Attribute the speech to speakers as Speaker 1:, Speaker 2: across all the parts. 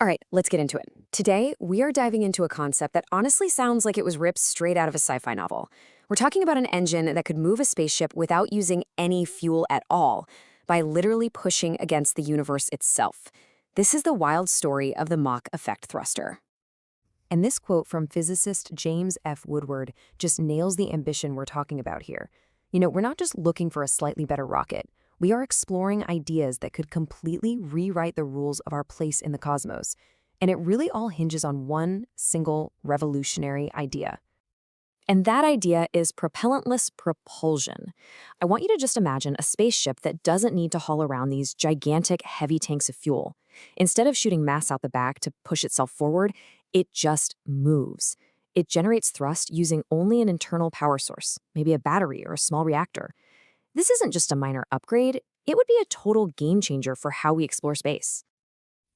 Speaker 1: All right, let's get into it. Today, we are diving into a concept that honestly sounds like it was ripped straight out of a sci-fi novel. We're talking about an engine that could move a spaceship without using any fuel at all, by literally pushing against the universe itself. This is the wild story of the Mach effect thruster. And this quote from physicist James F. Woodward just nails the ambition we're talking about here. We're not just looking for a slightly better rocket. We are exploring ideas that could completely rewrite the rules of our place in the cosmos. And it really all hinges on one single revolutionary idea. And that idea is propellantless propulsion. I want you to just imagine a spaceship that doesn't need to haul around these gigantic, heavy tanks of fuel. Instead of shooting mass out the back to push itself forward, it just moves. It generates thrust using only an internal power source, maybe a battery or a small reactor. This isn't just a minor upgrade, it would be a total game changer for how we explore space.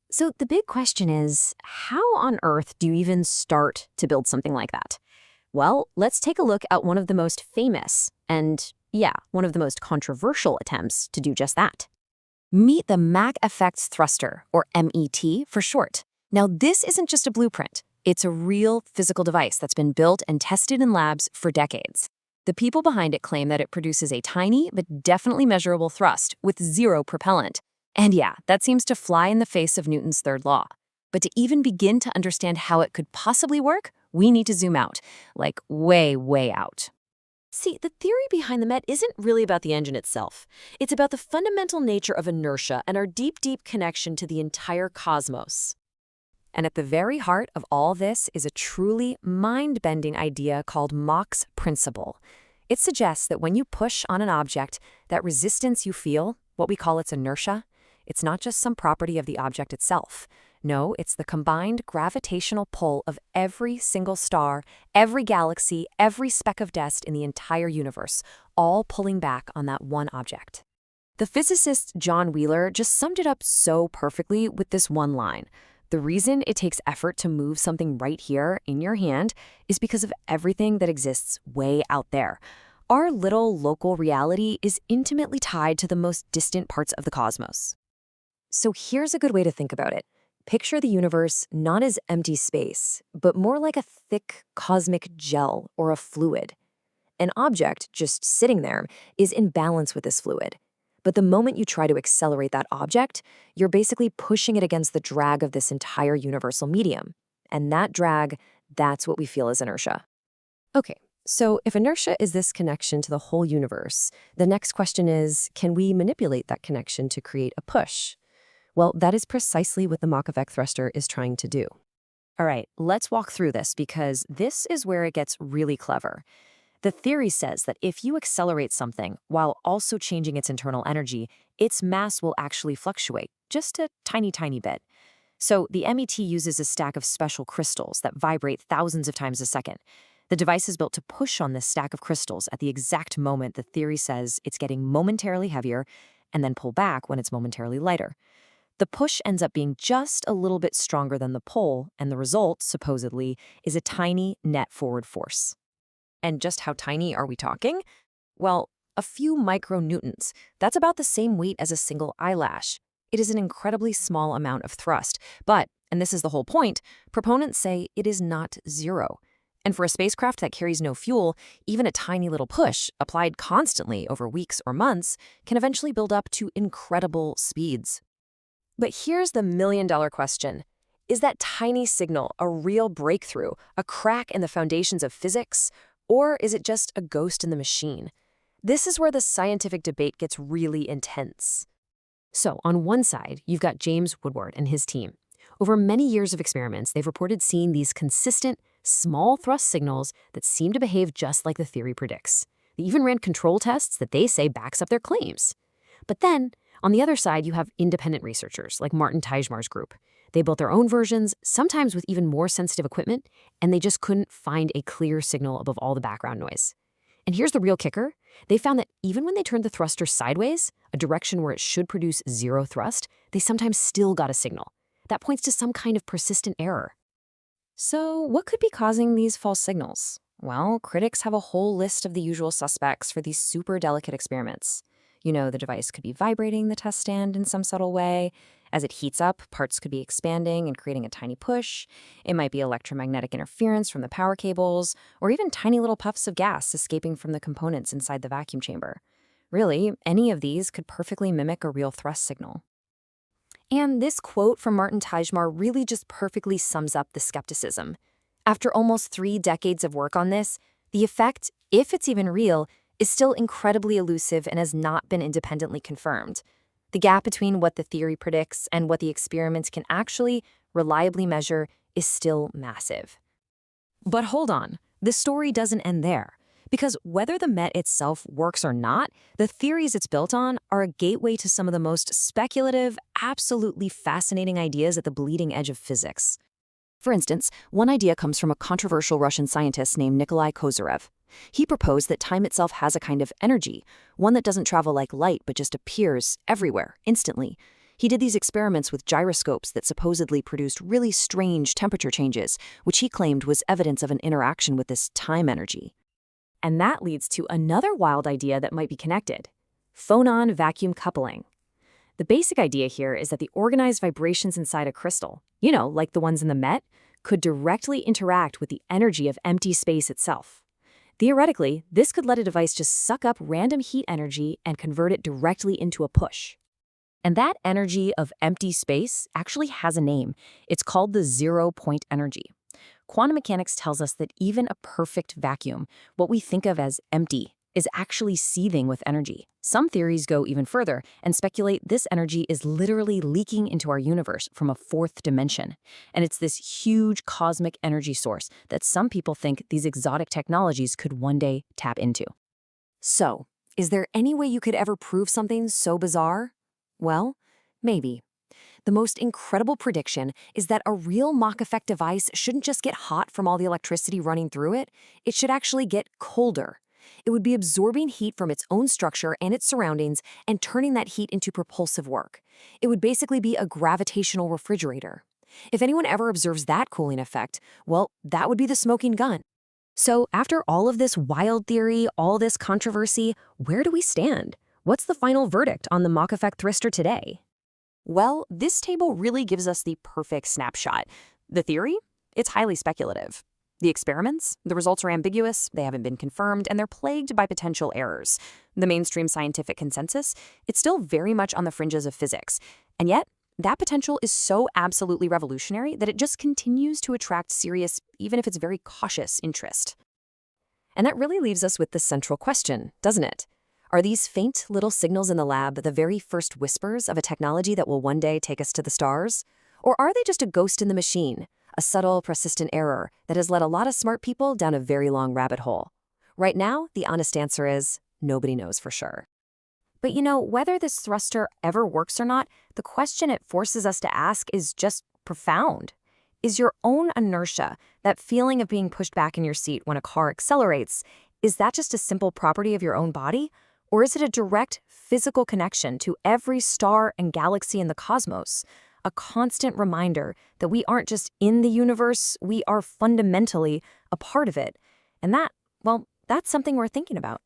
Speaker 1: So the big question is, how on earth do you even start to build something like that? Well, let's take a look at one of the most famous and, one of the most controversial attempts to do just that. Meet the Mach effect thruster, or MET for short. Now, this isn't just a blueprint. It's a real physical device that's been built and tested in labs for decades. The people behind it claim that it produces a tiny but definitely measurable thrust with zero propellant. And that seems to fly in the face of Newton's third law. But to even begin to understand how it could possibly work, we need to zoom out, like way, way out. See, the theory behind the MET isn't really about the engine itself. It's about the fundamental nature of inertia and our deep, deep connection to the entire cosmos. And at the very heart of all this is a truly mind-bending idea called Mach's principle. It suggests that when you push on an object, that resistance you feel, what we call its inertia, it's not just some property of the object itself. No, it's the combined gravitational pull of every single star, every galaxy, every speck of dust in the entire universe, all pulling back on that one object. The physicist John Wheeler just summed it up so perfectly with this one line. The reason it takes effort to move something right here in your hand is because of everything that exists way out there. Our little local reality is intimately tied to the most distant parts of the cosmos. So here's a good way to think about it. Picture the universe not as empty space, but more like a thick cosmic gel or a fluid. An object just sitting there is in balance with this fluid. But the moment you try to accelerate that object, you're basically pushing it against the drag of this entire universal medium. And that drag, that's what we feel as inertia. Okay, so if inertia is this connection to the whole universe, the next question is, can we manipulate that connection to create a push? Well, that is precisely what the Mach effect thruster is trying to do. All right, let's walk through this because this is where it gets really clever. The theory says that if you accelerate something while also changing its internal energy, its mass will actually fluctuate, just a tiny, tiny bit. So the MET uses a stack of special crystals that vibrate thousands of times a second. The device is built to push on this stack of crystals at the exact moment the theory says it's getting momentarily heavier and then pull back when it's momentarily lighter. The push ends up being just a little bit stronger than the pull, and the result, supposedly, is a tiny net forward force. And just how tiny are we talking? Well, a few micronewtons. That's about the same weight as a single eyelash. It is an incredibly small amount of thrust, but, and this is the whole point, proponents say it is not zero. And for a spacecraft that carries no fuel, even a tiny little push, applied constantly over weeks or months, can eventually build up to incredible speeds. But here's the million-dollar question. Is that tiny signal a real breakthrough, a crack in the foundations of physics? Or is it just a ghost in the machine? This is where the scientific debate gets really intense. So, on one side, you've got James Woodward and his team. Over many years of experiments, they've reported seeing these consistent, small thrust signals that seem to behave just like the theory predicts. They even ran control tests that they say backs up their claims. But then, on the other side, you have independent researchers like Martin Teichmar's group. They built their own versions, sometimes with even more sensitive equipment, and they just couldn't find a clear signal above all the background noise. And here's the real kicker. They found that even when they turned the thruster sideways, a direction where it should produce zero thrust, they sometimes still got a signal. That points to some kind of persistent error. So what could be causing these false signals? Well, critics have a whole list of the usual suspects for these super delicate experiments. The device could be vibrating the test stand in some subtle way, As it heats up, parts could be expanding and creating a tiny push. It might be electromagnetic interference from the power cables, or even tiny little puffs of gas escaping from the components inside the vacuum chamber. Really, any of these could perfectly mimic a real thrust signal. And this quote from Martin Tajmar really just perfectly sums up the skepticism. After almost 3 decades of work on this, the effect, if it's even real, is still incredibly elusive and has not been independently confirmed. The gap between what the theory predicts and what the experiments can actually reliably measure is still massive. But hold on, the story doesn't end there. Because whether the MET itself works or not, the theories it's built on are a gateway to some of the most speculative, absolutely fascinating ideas at the bleeding edge of physics. For instance, one idea comes from a controversial Russian scientist named Nikolai Kozyrev. He proposed that time itself has a kind of energy, one that doesn't travel like light but just appears everywhere, instantly. He did these experiments with gyroscopes that supposedly produced really strange temperature changes, which he claimed was evidence of an interaction with this time energy. And that leads to another wild idea that might be connected: phonon vacuum coupling. The basic idea here is that the organized vibrations inside a crystal, like the ones in the MET, could directly interact with the energy of empty space itself. Theoretically, this could let a device just suck up random heat energy and convert it directly into a push. And that energy of empty space actually has a name. It's called the zero-point energy. Quantum mechanics tells us that even a perfect vacuum, what we think of as empty, is actually seething with energy. Some theories go even further and speculate this energy is literally leaking into our universe from a 4th dimension. And it's this huge cosmic energy source that some people think these exotic technologies could one day tap into. So, is there any way you could ever prove something so bizarre? Well, maybe. The most incredible prediction is that a real Mach effect device shouldn't just get hot from all the electricity running through it, it should actually get colder. It would be absorbing heat from its own structure and its surroundings and turning that heat into propulsive work. It would basically be a gravitational refrigerator. If anyone ever observes that cooling effect, well, that would be the smoking gun. So after all of this wild theory, all this controversy, where do we stand? What's the final verdict on the Mach effect thruster today? Well, this table really gives us the perfect snapshot. The theory? It's highly speculative. The experiments? The results are ambiguous, they haven't been confirmed, and they're plagued by potential errors. The mainstream scientific consensus? It's still very much on the fringes of physics. And yet, that potential is so absolutely revolutionary that it just continues to attract serious, even if it's very cautious, interest. And that really leaves us with the central question, doesn't it? Are these faint little signals in the lab the very first whispers of a technology that will one day take us to the stars? Or are they just a ghost in the machine, a subtle, persistent error that has led a lot of smart people down a very long rabbit hole? Right now, the honest answer is nobody knows for sure. But whether this thruster ever works or not, the question it forces us to ask is just profound. Is your own inertia, that feeling of being pushed back in your seat when a car accelerates, is that just a simple property of your own body? Or is it a direct physical connection to every star and galaxy in the cosmos? A constant reminder that we aren't just in the universe, we are fundamentally a part of it. And that's something we're thinking about.